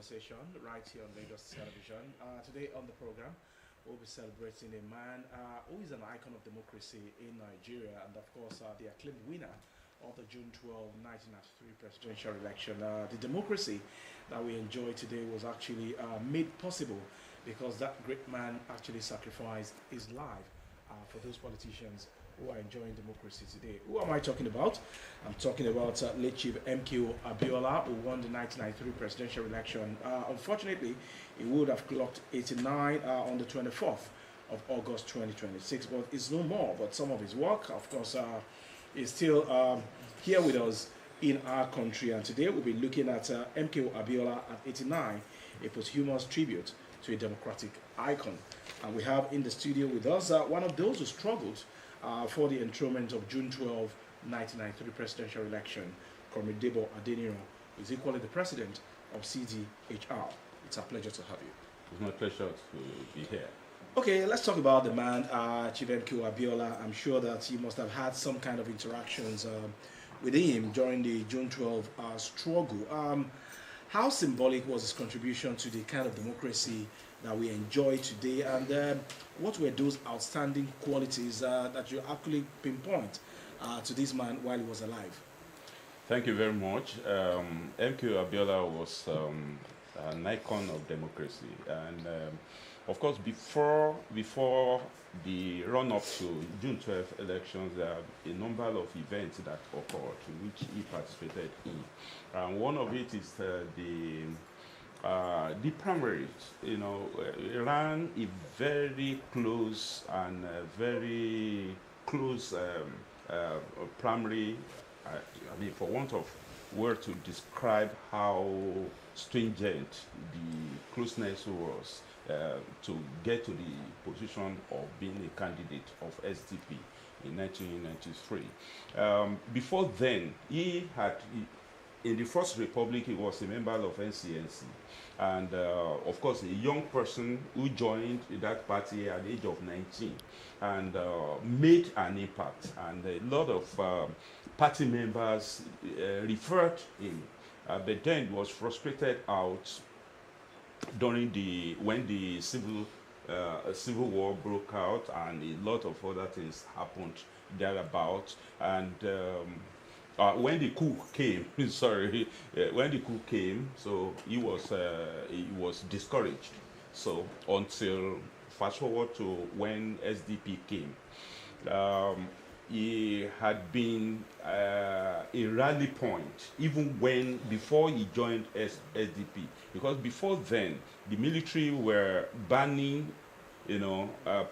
conversation right here on Lagos Television. Today on the program, we'll be celebrating a man who is an icon of democracy in Nigeria and, of course, the acclaimed winner of the June 12, 1993 presidential election. The democracy that we enjoy today was actually made possible because that great man actually sacrificed his life for those politicians who are enjoying democracy today. Who am I talking about? I'm talking about late Chief MKO Abiola, who won the 1993 presidential election. Unfortunately, he would have clocked 89 on the 24th of August 2026, but it's no more. But some of his work, of course, is still here with us in our country. And today we'll be looking at MKO Abiola at 89, a posthumous tribute to a democratic icon. And we have in the studio with us one of those who struggled for the enthronement of June 12, 1993 presidential election, Comrade Debo Adeniran, who is equally the president of CDHR. It's a pleasure to have you. It's my pleasure to be here. Okay, let's talk about the man, Chief MKO Abiola. I'm sure that you must have had some kind of interactions with him during the June 12 struggle. How symbolic was his contribution to the kind of democracy that we enjoy today, and what were those outstanding qualities that you actually pinpoint to this man while he was alive? Thank you very much. MKO Abiola was an icon of democracy, and of course, before the run-up to June 12 elections, there are a number of events that occurred which he participated in. One of it is the primaries. You know, he ran a very close and very close primary. I mean, for want of word to describe how stringent the closeness was to get to the position of being a candidate of SDP in 1993. Before then, in the First Republic, he was a member of NCNC, and of course, a young person who joined that party at the age of 19 and made an impact. And a lot of party members referred him, but then was frustrated out during when the civil war broke out, and a lot of other things happened thereabout. And when the coup came, when the coup came, so he was discouraged. So until fast forward to when SDP came, he had been a rally point even before he joined SDP, because before then the military were banning,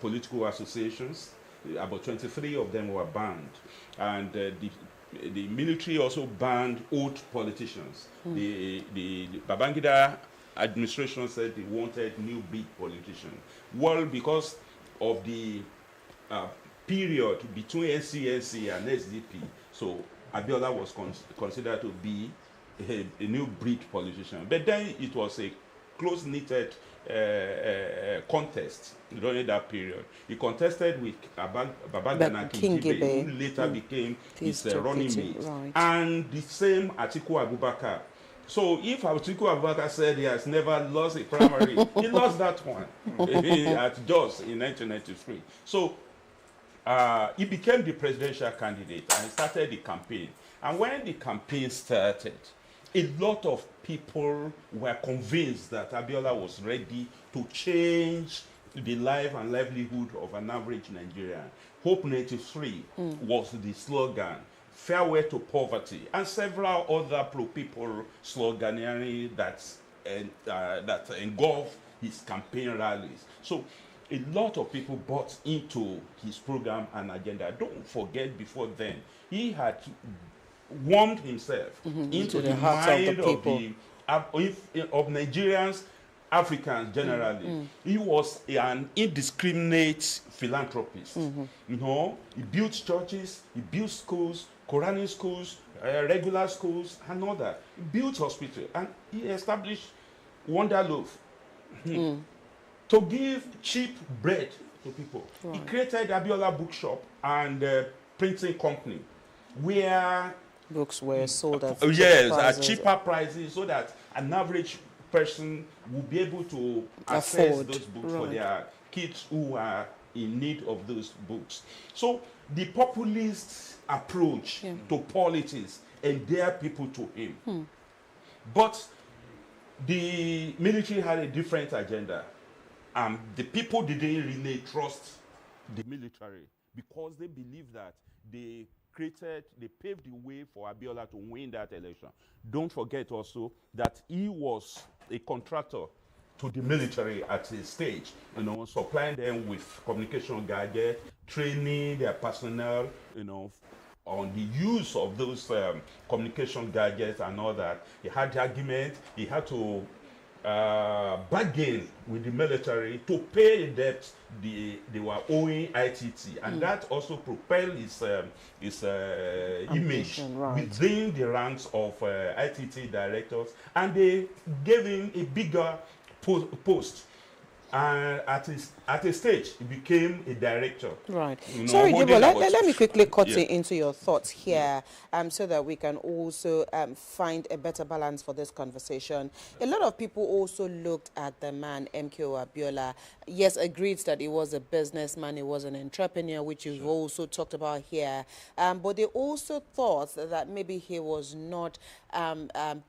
political associations. About 23 of them were banned, and the military also banned old politicians. The Babangida administration said they wanted new big politicians. Well, because of the period between NCNC and SDP, so Abiola was considered to be a new breed politician. But then it was a close-knitted contest during that period. He contested with Babangida Kingibe, who later became his running mate, right, and the same Atiku Abubakar. So if Atiku Abubakar said he has never lost a primary, he lost that one at Jos in 1993. So he became the presidential candidate and started the campaign. And when the campaign started, a lot of people were convinced that Abiola was ready to change the life and livelihood of an average Nigerian. Hope 93 was the slogan. Farewell to poverty, and several other pro-people sloganeering that engulfed his campaign rallies. So a lot of people bought into his program and agenda. Don't forget, before then, he had warmed himself into the mind of Nigerians, Africans generally. He was an indiscriminate philanthropist. He built churches, he built schools, Quranic schools, regular schools, and all that. He built hospitals, and he established Wonder Loaf to give cheap bread to people. Right. He created Abiola Bookshop and printing company, where books were sold at cheaper prices, so that an average person will be able to access those books for their kids who are in need of those books. So the populist approach to politics endear people to him. But the military had a different agenda. The people didn't really trust the military because they believed that they paved the way for Abiola to win that election. Don't forget also that he was a contractor to the military at a stage, supplying them with communication gadgets, training their personnel, on the use of those communication gadgets and all that. He had the argument, he had to bargain with the military to pay the debt they were owing ITT, and that also propelled his image within the ranks of ITT directors, and they gave him a bigger post. And at a stage, he became a director. Right. Sorry, Debo, let me quickly cut into your thoughts here so that we can also find a better balance for this conversation. A lot of people also looked at the man, MKO Abiola. Yes, agreed that he was a businessman, he was an entrepreneur, which you've also talked about here. But they also thought that maybe he was not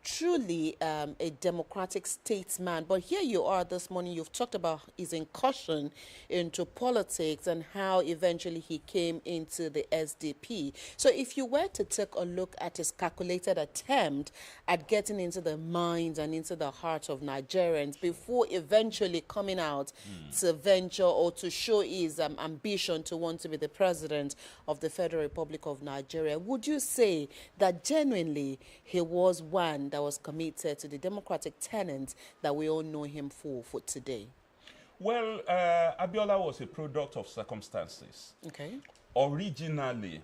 truly a democratic statesman. But here you are this morning, you've talked about his incursion into politics and how eventually he came into the SDP. So if you were to take a look at his calculated attempt at getting into the minds and into the hearts of Nigerians before eventually coming out to venture or to show his ambition to want to be the president of the Federal Republic of Nigeria, would you say that genuinely he was one that was committed to the democratic tenets that we all know him for today? Well, Abiola was a product of circumstances. Okay. Originally,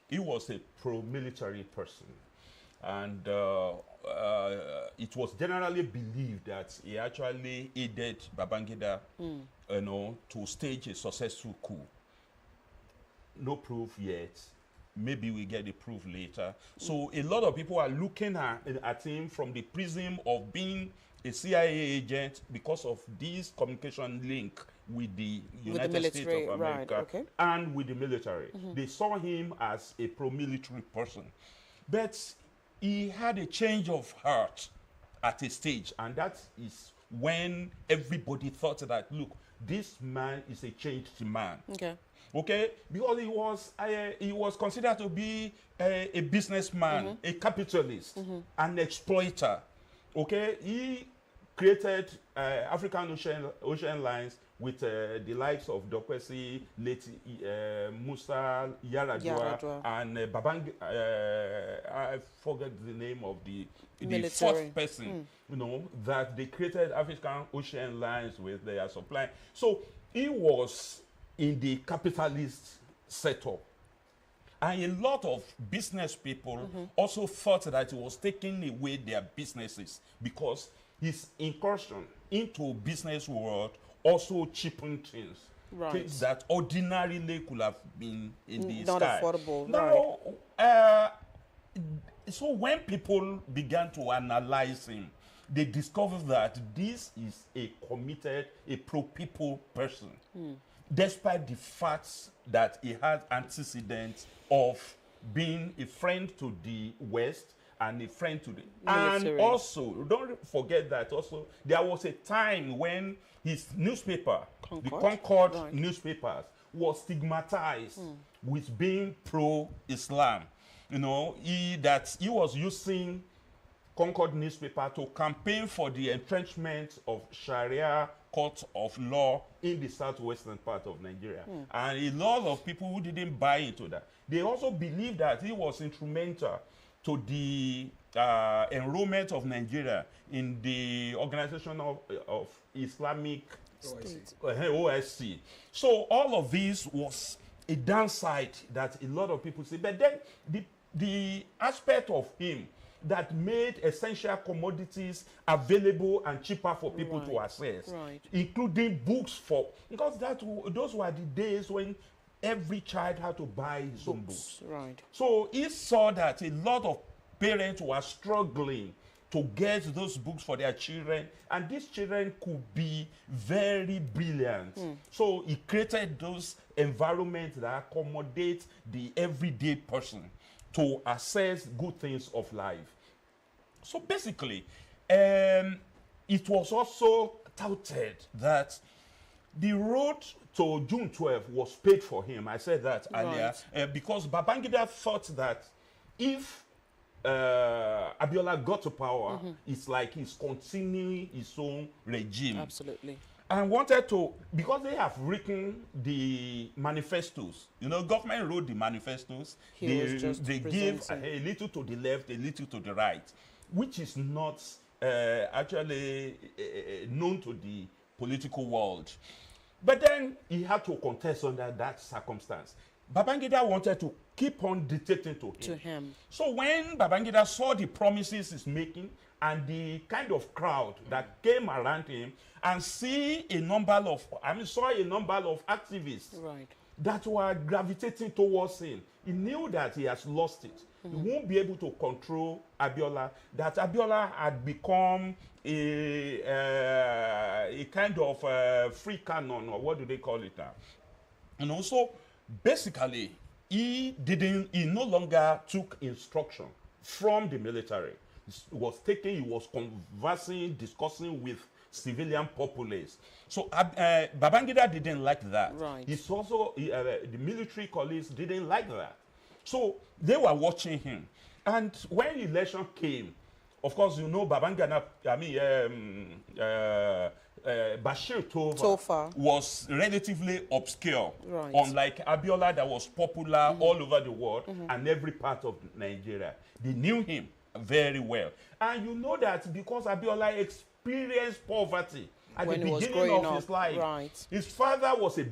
he was a pro-military person. And it was generally believed that he actually aided Babangida, to stage a successful coup. No proof yet. Maybe we get the proof later. So a lot of people are looking at him from the prism of being a CIA agent because of this communication link with the United States of America and with the military. They saw him as a pro-military person. But he had a change of heart at a stage, and that is when everybody thought that, look, this man is a changed man. Okay, because he was considered to be a businessman, a capitalist, an exploiter. Okay, he created African Ocean Lines with the likes of Dokwesi, Musa Yaradua, and I forget the name of the fourth person, that they created African Ocean Lines with their supply. So he was in the capitalist setup. And a lot of business people also thought that he was taking away their businesses because his incursion into business world also cheapened things. Things that ordinarily could have been in the not sky. Affordable. Now, so when people began to analyze him, they discovered that this is a committed, a pro-people person. Despite the fact that he had antecedents of being a friend to the West and a friend to the military. And also, don't forget that also there was a time when his newspaper, the Concord newspapers, was stigmatized with being pro-Islam. He was using Concord newspaper to campaign for the entrenchment of Sharia court of law in the southwestern part of Nigeria. And a lot of people who didn't buy into that, they also believed that he was instrumental to the enrollment of Nigeria in the Organization of Islamic OSC. So all of this was a downside that a lot of people see. But then the aspect of him that made essential commodities available and cheaper for people to access, including books because those were the days when every child had to buy his own books. So he saw that a lot of parents were struggling to get those books for their children, and these children could be very brilliant. So he created those environments that accommodate the everyday person to access good things of life. So basically, it was also touted that the road to June 12 was paid for him. I said that earlier, because Babangida thought that if Abiola got to power, it's like he's continuing his own regime. Absolutely. And wanted to, because they have written the manifestos. You know, government wrote the manifestos. They give a little to the left, a little to the right, which is not actually known to the political world. But then he had to contest under that circumstance. Babangida wanted to keep on dictating to him. So when Babangida saw the promises he's making and the kind of crowd that came around him, and saw a number of activists that were gravitating towards him, he knew that he has lost it. He won't be able to control Abiola, that Abiola had become a kind of free cannon, or what do they call it now? And also, basically, he no longer took instruction from the military. He was conversing, discussing with civilian populace. So Babangida didn't like that. He's also, the military colleagues didn't like that. So they were watching him. And when election came, of course, you know, Babangida, Bashir Tofa was relatively obscure, unlike Abiola that was popular all over the world and every part of Nigeria. They knew him very well. And you know that because Abiola experienced poverty at the beginning of his life. His father was a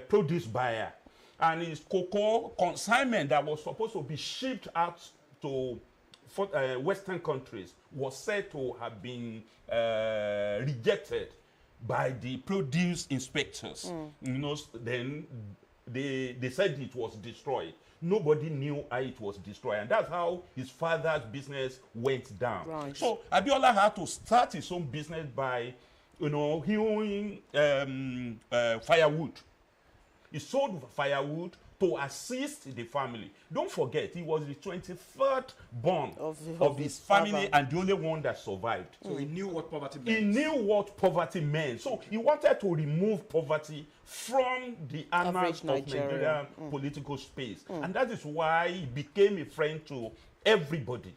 produce buyer, and his cocoa consignment that was supposed to be shipped out to Western countries was said to have been rejected by the produce inspectors. You know, then they said it was destroyed. Nobody knew how it was destroyed, and that's how his father's business went down. So Abiola had to start his own business by, you know, hewing firewood. He sold firewood to assist the family. Don't forget, he was the 23rd born of his family and the only one that survived. So he knew what poverty meant. He knew what poverty meant. So he wanted to remove poverty from the annals of Nigerian political space. And that is why he became a friend to everybody.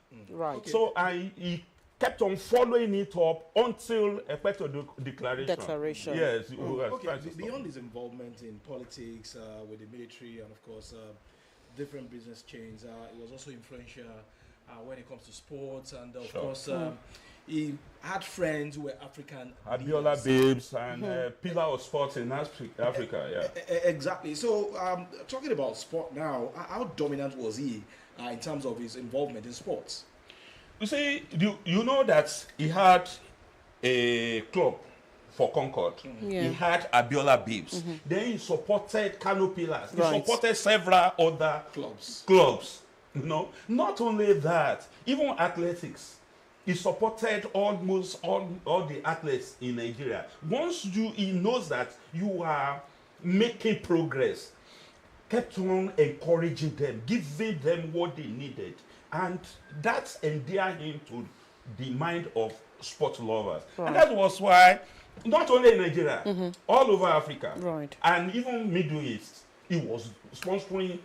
So he kept on following it up until Ekpeto declaration. Yes. Beyond his involvement in politics, with the military, and of course different business chains, he was also influential when it comes to sports, and of course he had friends who were African. Abiola Babes and pillar of sports in Africa. Exactly. So talking about sport now, how dominant was he in terms of his involvement in sports? You see, you know that he had a club for Concord. He had Abiola Babes. Then he supported Kano Pillars. He supported several other clubs. You know, not only that, even athletics. He supported almost all the athletes in Nigeria. Once he knows that you are making progress, kept on encouraging them, giving them what they needed. And that endeared him to the mind of sport lovers. And that was why, not only in Nigeria, all over Africa, and even Middle East, he was sponsoring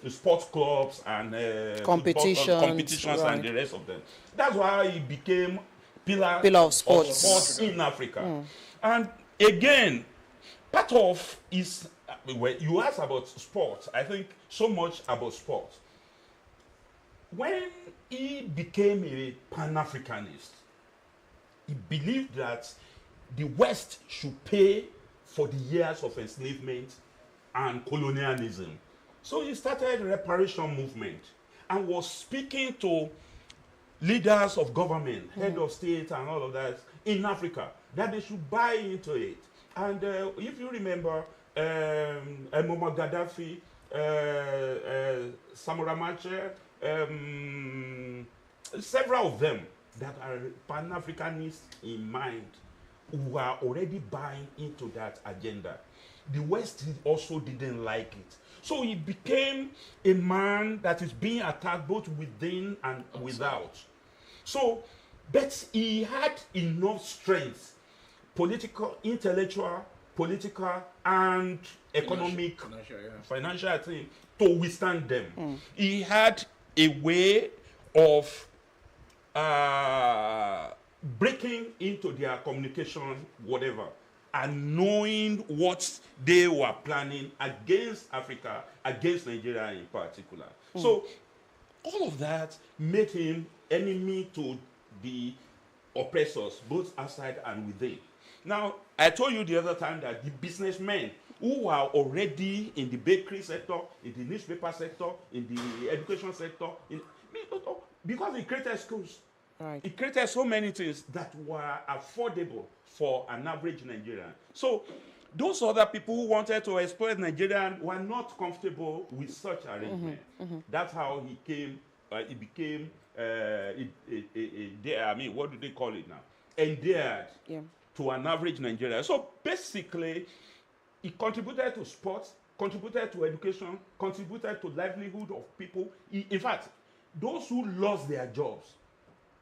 sports clubs and competitions and the rest of them. That's why he became pillar of sports in Africa. And again, part of his, when you ask about sports, I think so much about sports. When he became a Pan-Africanist, he believed that the West should pay for the years of enslavement and colonialism. So he started a reparation movement and was speaking to leaders of government, head of state and all of that in Africa, that they should buy into it. And if you remember, Muammar Gaddafi, Samora Machel, several of them that are Pan-Africanists in mind who are already buying into that agenda. The West also didn't like it. So he became a man that is being attacked both within and without. So, but he had enough strength, political, intellectual, political, and economic, financial I think, to withstand them. He had a way of breaking into their communication, whatever, and knowing what they were planning against Africa, against Nigeria in particular. So all of that made him enemy to the oppressors, both outside and within. Now, I told you the other time that the businessmen who were already in the bakery sector, in the newspaper sector, in the education sector, because he created schools. Right. He created so many things that were affordable for an average Nigerian. So those other people who wanted to exploit Nigerian were not comfortable with such arrangement. That's how he came. He became I mean, what do they call it now? Endeared to an average Nigerian. So basically, he contributed to sports, contributed to education, contributed to livelihood of people. In fact, those who lost their jobs,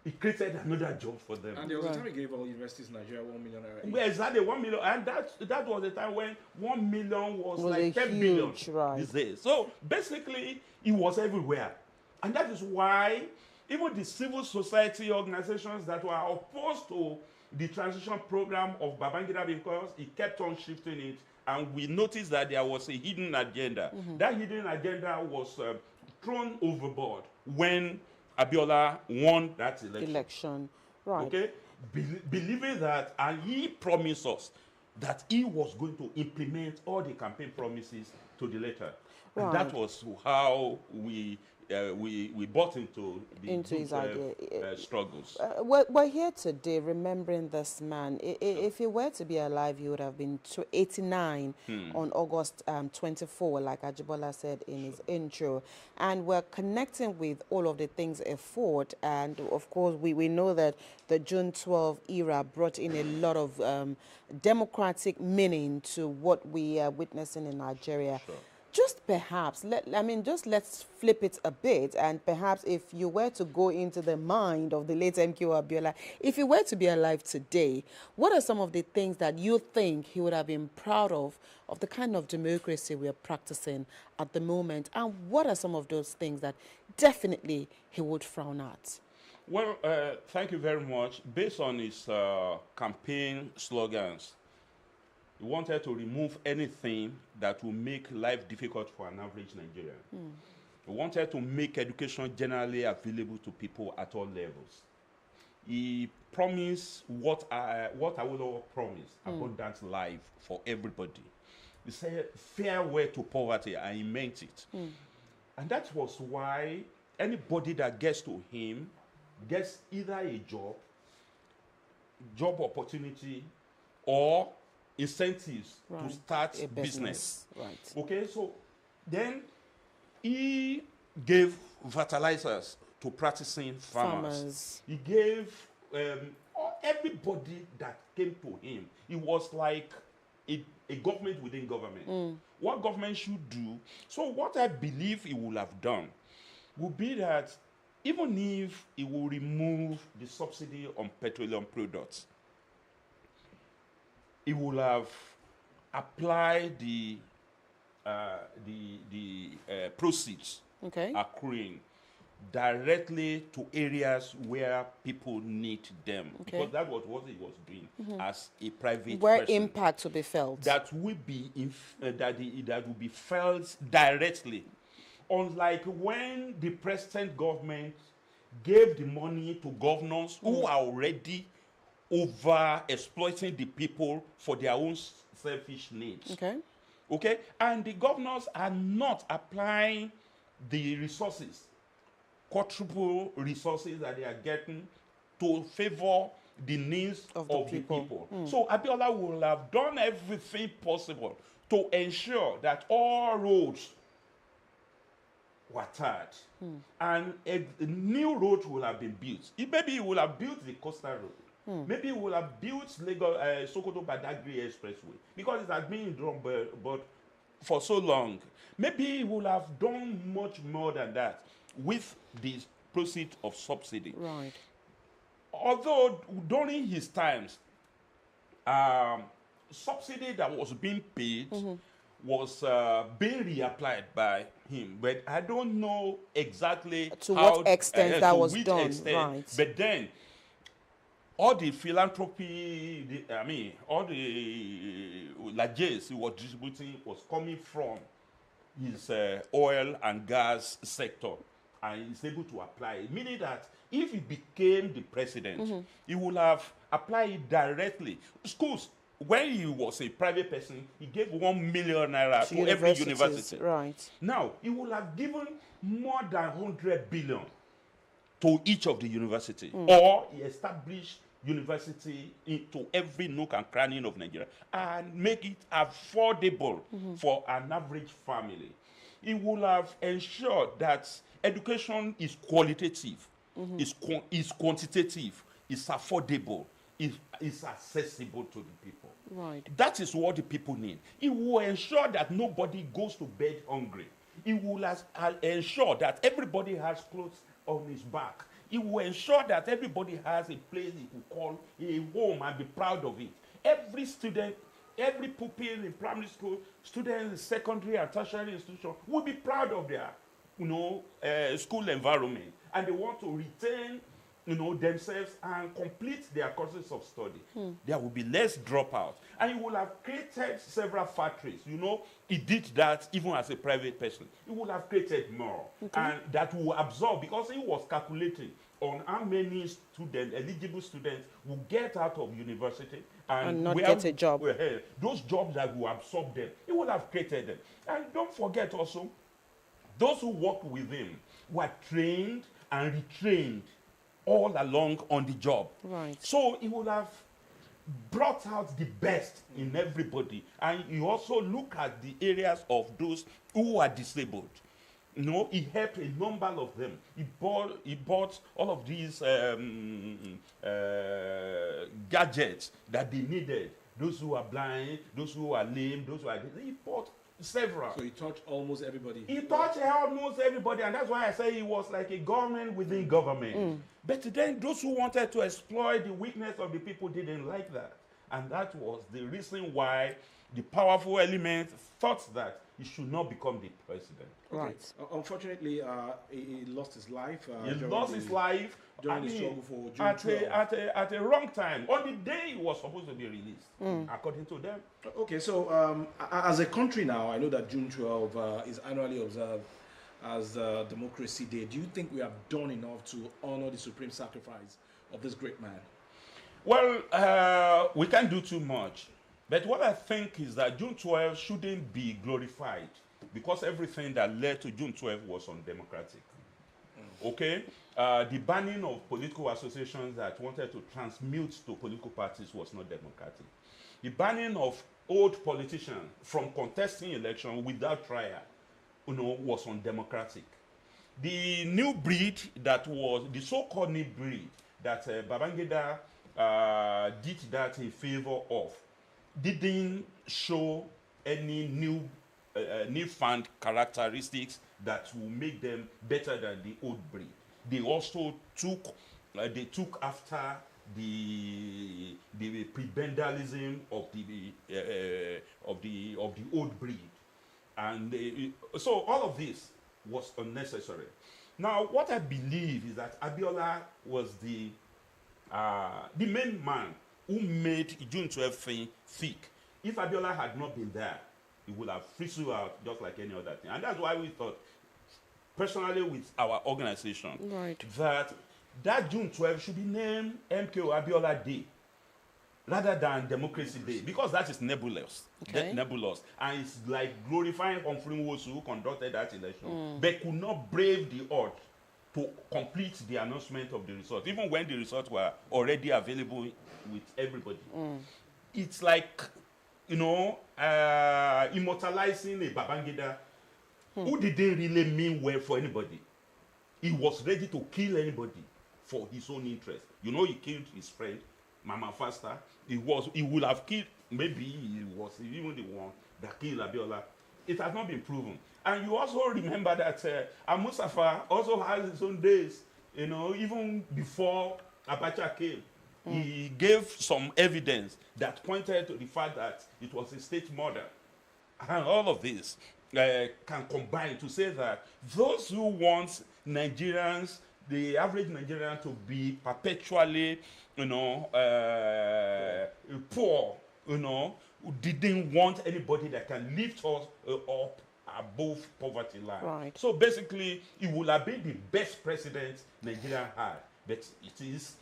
he created another job for them. And there was a time he gave all universities in Nigeria 1 million. Well, exactly 1 million, and that was the time when 1 million was like 10 billion these days. So basically, he was everywhere, and that is why even the civil society organizations that were opposed to the transition program of Babangida, because he kept on shifting it, and we noticed that there was a hidden agenda. That hidden agenda was thrown overboard when Abiola won that election. Right. Okay? Believing that, and he promised us that he was going to implement all the campaign promises to the letter. Right. And that was how we bought into his idea. Struggles. We're here today remembering this man. If he were to be alive, he would have been 89 on August 24, like Ajibola said in his intro. And we're connecting with all of the things afoot. And of course, we know that the June 12 era brought in a lot of democratic meaning to what we are witnessing in Nigeria. Sure. Just perhaps, let's flip it a bit, and perhaps if you were to go into the mind of the late MKO Abiola, if he were to be alive today, what are some of the things that you think he would have been proud of the kind of democracy we are practicing at the moment, and what are some of those things that definitely he would frown at? Well, thank you very much. Based on his campaign slogans, he wanted to remove anything that will make life difficult for an average Nigerian. He wanted to make education generally available to people at all levels. He promised what Awolowo promised, abundant life for everybody. He said farewell to poverty, and he meant it. And that was why anybody that gets to him gets either a job opportunity, or incentives to start a business. Right. Okay, so then he gave fertilizers to practicing farmers. He gave everybody that came to him. It was like a government within government. What government should do. So what I believe he would have done would be that even if he will remove the subsidy on petroleum products, he will have applied the proceeds accruing directly to areas where people need them, because that was what he was doing as a private where person. Impact will be felt. That will be that will be felt directly, unlike when the present government gave the money to governors who are already over exploiting the people for their own selfish needs. Okay? And the governors are not applying the resources, quadruple resources that they are getting, to favor the needs of the people. So Abiola will have done everything possible to ensure that all roads were tarred. And a new road will have been built. Maybe he will have built the coastal road. Maybe he will have built Lagos, Sokoto Badagry Expressway, because it has been drawn but for so long. Maybe he will have done much more than that with the proceeds of subsidy. Right. Although during his times, subsidy that was being paid was being reapplied by him, but I don't know exactly to what extent that was done. Right. But then, all the philanthropy, all the largesse he was distributing was coming from his oil and gas sector, and he's able to apply it. Meaning that if he became the president, he would have applied it directly. Schools, when he was a private person, he gave 1 million naira to every university. Right. Now, he would have given more than 100 billion to each of the university, or he established university into every nook and cranny of Nigeria and make it affordable for an average family. He would have ensured that education is qualitative, is quantitative, is affordable, is accessible to the people. Right. That is what the people need. He will ensure that nobody goes to bed hungry. He will ensure that everybody has clothes on his back. He will ensure that everybody has a place he can call a home and be proud of it. Every student, every pupil in primary school, students in secondary and tertiary institution will be proud of their, school environment, and they want to retain, themselves and complete their courses of study. There will be less dropout, and he will have created several factories. He did that even as a private person. He would have created more, and that will absorb, because he was calculating on how many students, eligible students, will get out of university and not get a job. Those jobs that will absorb them, he would have created them. And don't forget also, those who worked with him were trained and retrained all along on the job. Right. So he would have brought out the best in everybody. And you also look at the areas of those who are disabled. He helped a number of them. He bought all of these gadgets that they needed. Those who are blind, those who are lame, those who are... He bought several. So he touched almost everybody. He touched almost everybody, and that's why I say he was like a government within government. But then those who wanted to exploit the weakness of the people didn't like that. And that was the reason why the powerful element thought that he should not become the president. Okay. Right. Unfortunately, he lost his life. He lost his life during the struggle for June 12. At a wrong time, on the day he was supposed to be released, according to them. Okay, so as a country now, I know that June 12 is annually observed as Democracy Day. Do you think we have done enough to honor the supreme sacrifice of this great man? Well, we can't do too much. But what I think is that June 12 shouldn't be glorified, because everything that led to June 12 was undemocratic. Okay? The banning of political associations that wanted to transmute to political parties was not democratic. The banning of old politicians from contesting election without trial, was undemocratic. The new breed that was, the so-called new breed that Babangida did that in favor of, didn't show any newfound characteristics that will make them better than the old breed. They also took after the prebendalism of the old breed, and so all of this was unnecessary. Now, what I believe is that Abiola was the main man who made June 12 thing thick. If Abiola had not been there, it would have fizzled out just like any other thing. And that's why we thought, personally with our organization, right, that June 12 should be named MKO Abiola Day rather than Democracy Day, because that is nebulous. Okay. Nebulous. And it's like glorifying Posthumous, who conducted that election, but could not brave the odds to complete the announcement of the result, even when the results were already available with everybody. It's like, immortalizing a Babangida who didn't really mean well for anybody. He was ready to kill anybody for his own interest. You know, he killed his friend, Mama Faster. He would have killed, maybe he was even the one that killed Abiola. It has not been proven. And you also remember that Mustafa also has his own days, you know, even before Abacha came. He gave some evidence that pointed to the fact that it was a state murder. And all of this can combine to say that those who want Nigerians, the average Nigerian, to be perpetually, you know, poor, you know, who didn't want anybody that can lift us up above poverty line. Right. So basically, it would have been the best president Nigeria had, but it is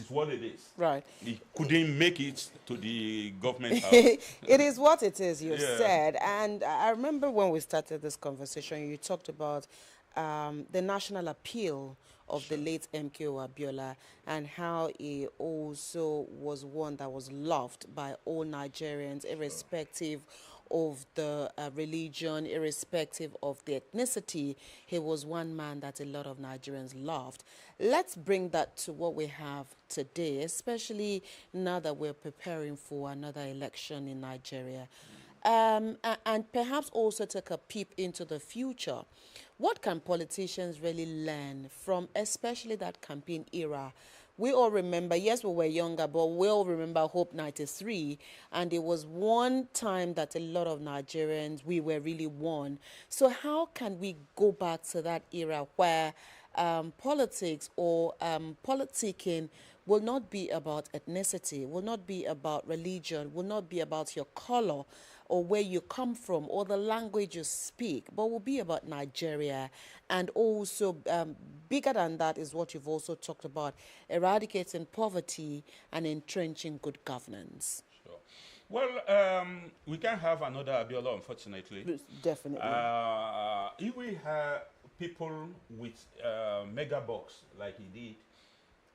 what it is. Right. He couldn't make it to the government house. It is what it is, you said. And I remember when we started this conversation, you talked about the national appeal of the late MKO Abiola and how he also was one that was loved by all Nigerians, irrespective of the religion, irrespective of the ethnicity. He was one man that a lot of Nigerians loved. Let's bring that to what we have today, especially now that we're preparing for another election in Nigeria. And perhaps also take a peep into the future. What can politicians really learn from especially that campaign era? We all remember, yes, we were younger, but we all remember Hope 93. And it was one time that a lot of Nigerians, we were really won. So how can we go back to that era where politics or politicking will not be about ethnicity, will not be about religion, will not be about your color or where you come from or the language you speak, but will be about Nigeria. And also, bigger than that is what you've also talked about, eradicating poverty and entrenching good governance. Sure. Well, we can't have another Abiola, unfortunately. Definitely. If we have people with mega bucks like he did,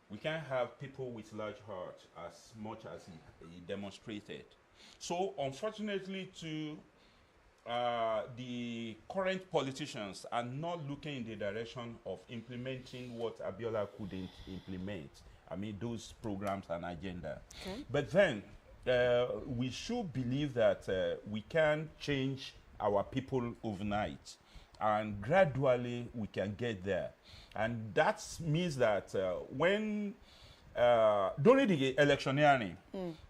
we can't have people with large hearts as much as he demonstrated. So, unfortunately, the current politicians are not looking in the direction of implementing what Abiola couldn't implement. I mean, those programs and agenda. Okay. But then, we should believe that we can change our people overnight. And gradually, we can get there. And that means that when, during the electioneering,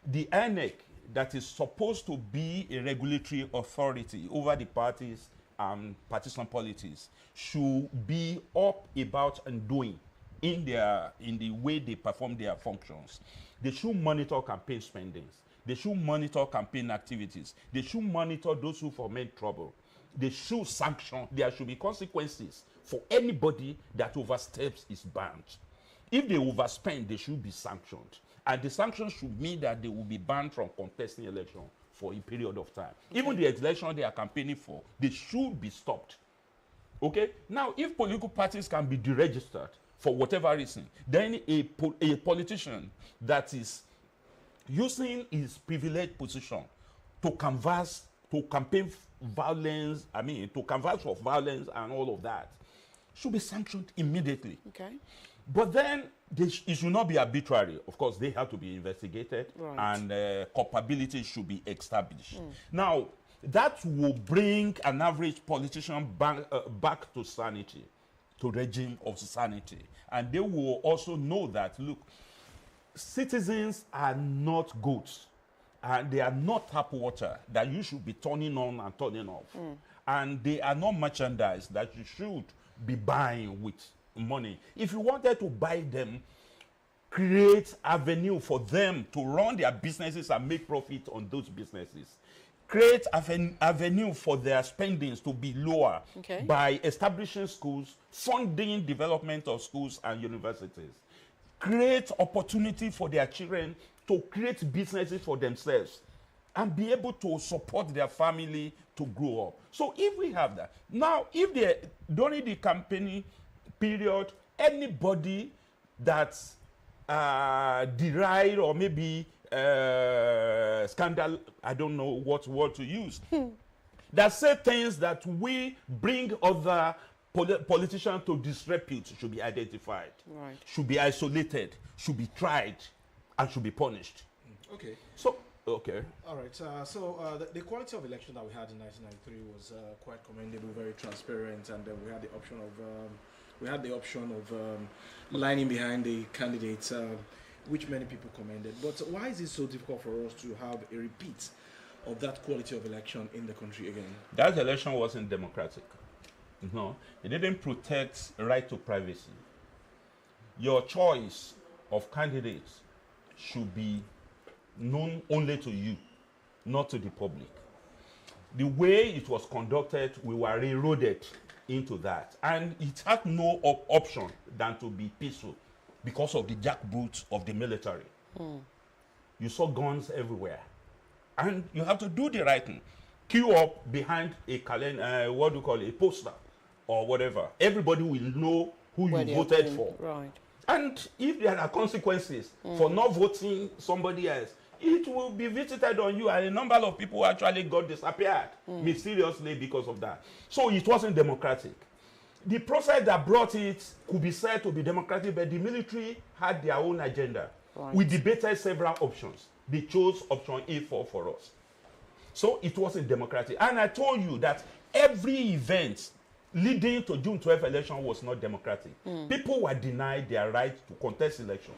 the INEC, that is supposed to be a regulatory authority over the parties and partisan politics, should be up about and doing in the way they perform their functions. They should monitor campaign spendings. They should monitor campaign activities. They should monitor those who foment trouble. They should sanction. There should be consequences for anybody that oversteps his bounds. If they overspend, they should be sanctioned. And the sanctions should mean that they will be banned from contesting election for a period of time. Okay. Even the election they are campaigning for, they should be stopped. Okay? Now, if political parties can be deregistered for whatever reason, then a politician that is using his privileged position to canvass, to campaign violence, to canvass for violence and all of that, should be sanctioned immediately. Okay. But then it should not be arbitrary. Of course, they have to be investigated, right, and culpability should be established. Now, that will bring an average politician back to sanity, to regime of sanity. And they will also know that, look, citizens are not goats, and they are not tap water that you should be turning on and turning off. And they are not merchandise that you should be buying with money. If you wanted to buy them, create avenue for them to run their businesses and make profit on those businesses. Create avenue for their spendings to be lower, okay, by establishing schools, funding development of schools and universities. Create opportunity for their children to create businesses for themselves and be able to support their family to grow up. So if we have that, now if they during the campaign period, anybody that's deride or maybe scandal, I don't know what word to use, that say things that we bring other politicians to disrepute should be identified, should be isolated, should be tried, and should be punished. Okay. So, okay. All right. The quality of election that we had in 1993 was quite commendable, very transparent, and we had the option of lining behind the candidates, which many people commended. But why is it so difficult for us to have a repeat of that quality of election in the country again? That election wasn't democratic. No, it didn't protect the right to privacy. Your choice of candidates should be known only to you, not to the public. The way it was conducted, we were railroaded into that. And it had no option than to be peaceful because of the jackboots of the military. You saw guns everywhere. And you have to do the right thing. Queue up behind a calendar, what do you call it, a poster or whatever. Everybody will know who you voted for. Right. And if there are consequences for not voting somebody else, it will be visited on you, and a number of people actually got disappeared mysteriously because of that. So it wasn't democratic. The process that brought it could be said to be democratic, but the military had their own agenda. Right. We debated several options. They chose option A4 for us. So it wasn't democratic. And I told you that every event leading to June 12th election was not democratic. People were denied their right to contest election.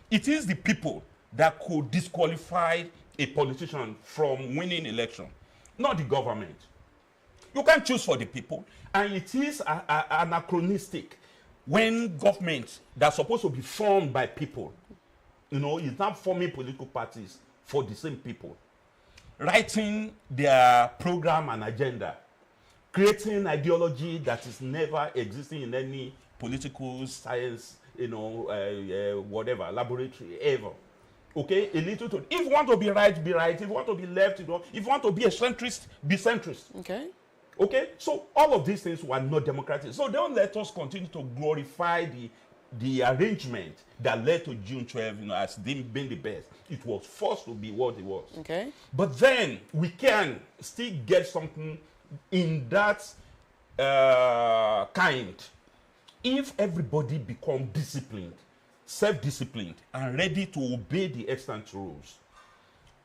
It is the people that could disqualify a politician from winning election, not the government. You can't choose for the people, and it is anachronistic when government that's supposed to be formed by people, is not forming political parties for the same people, writing their program and agenda, creating ideology that is never existing in any political science, whatever, laboratory, ever. Okay, a little to, if you want to be right, be right. If you want to be left, if you want to be a centrist, be centrist. Okay. Okay, so all of these things were not democratic. So don't let us continue to glorify the arrangement that led to June 12, as being the best. It was forced to be what it was. Okay. But then we can still get something in that kind if everybody become disciplined, self-disciplined, and ready to obey the extant rules.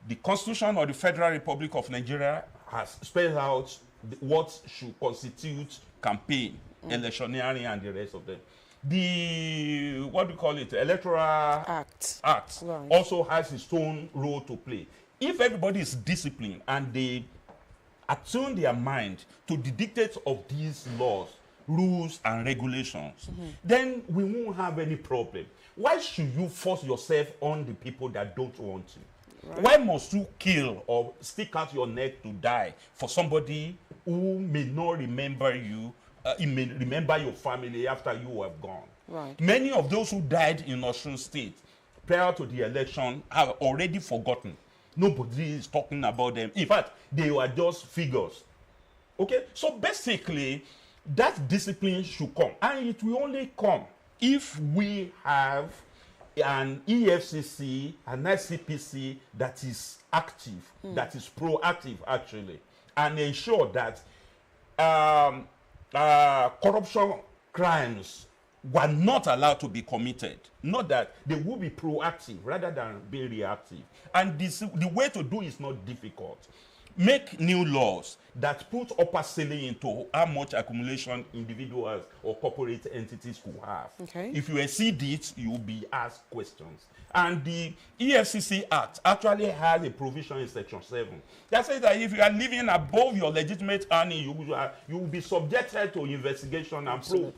The Constitution of the Federal Republic of Nigeria has spelled out what should constitute campaign, electioneering, and the rest of them. The, what do you call it, Electoral Act right. also has its own role to play. If everybody is disciplined and they attune their mind to the dictates of these laws, rules, and regulations, then we won't have any problem. Why should you force yourself on the people that don't want to? Right. Why must you kill or stick out your neck to die for somebody who may not remember you, may remember your family after you have gone? Right. Many of those who died in Osun State prior to the election have already forgotten. Nobody is talking about them. In fact, they were just figures. Okay? So basically, that discipline should come. And it will only come if we have an EFCC, an ICPC that is active, that is proactive actually, and ensure that corruption crimes were not allowed to be committed. Not that they will be proactive rather than be reactive. And the way to do is not difficult. Make new laws that put upper ceiling into how much accumulation individuals or corporate entities could have. Okay. If you exceed it, you will be asked questions. And the EFCC Act actually has a provision in Section 7 that says that if you are living above your legitimate earning, you will be subjected to investigation and proof.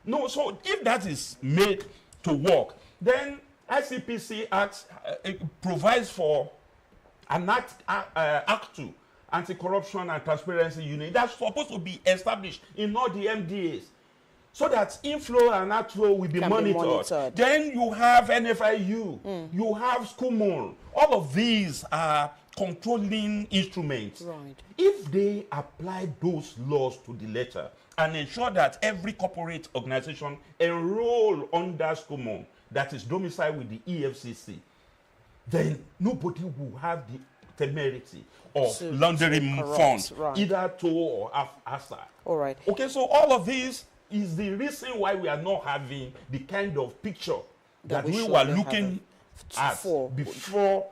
No, so if that is made to work, then ICPC Act provides for an Act 2, Anti-Corruption and Transparency Unit, that's supposed to be established in all the MDAs so that inflow and outflow will be monitored. Then you have NFIU, you have SCUMOL. All of these are controlling instruments. Right. If they apply those laws to the letter and ensure that every corporate organization enroll under SCUMOL that is domiciled with the EFCC, then nobody will have the temerity of laundering funds, either to or after. All right. Okay, so all of this is the reason why we are not having the kind of picture that we were looking at before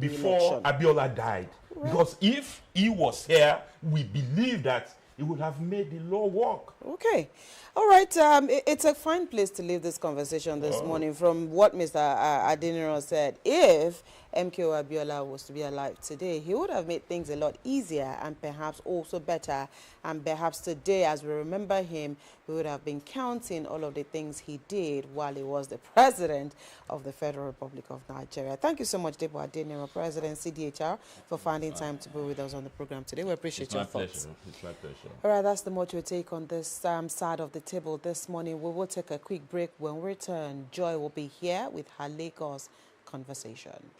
Abiola died. Right. Because if he was here, we believe that he would have made the law work. Okay. All right. It's a fine place to leave this conversation this morning from what Mr. Adeniran said. If MKO Abiola was to be alive today, he would have made things a lot easier and perhaps also better. And perhaps today, as we remember him, we would have been counting all of the things he did while he was the president of the Federal Republic of Nigeria. Thank you so much, Debo Adeniran, President CDHR, for finding time to be with us on the program today. We appreciate your thoughts. It's my pleasure. All right, that's the much we take on this side of the table this morning. We will take a quick break. When we return, Joy will be here with her Lagos conversation.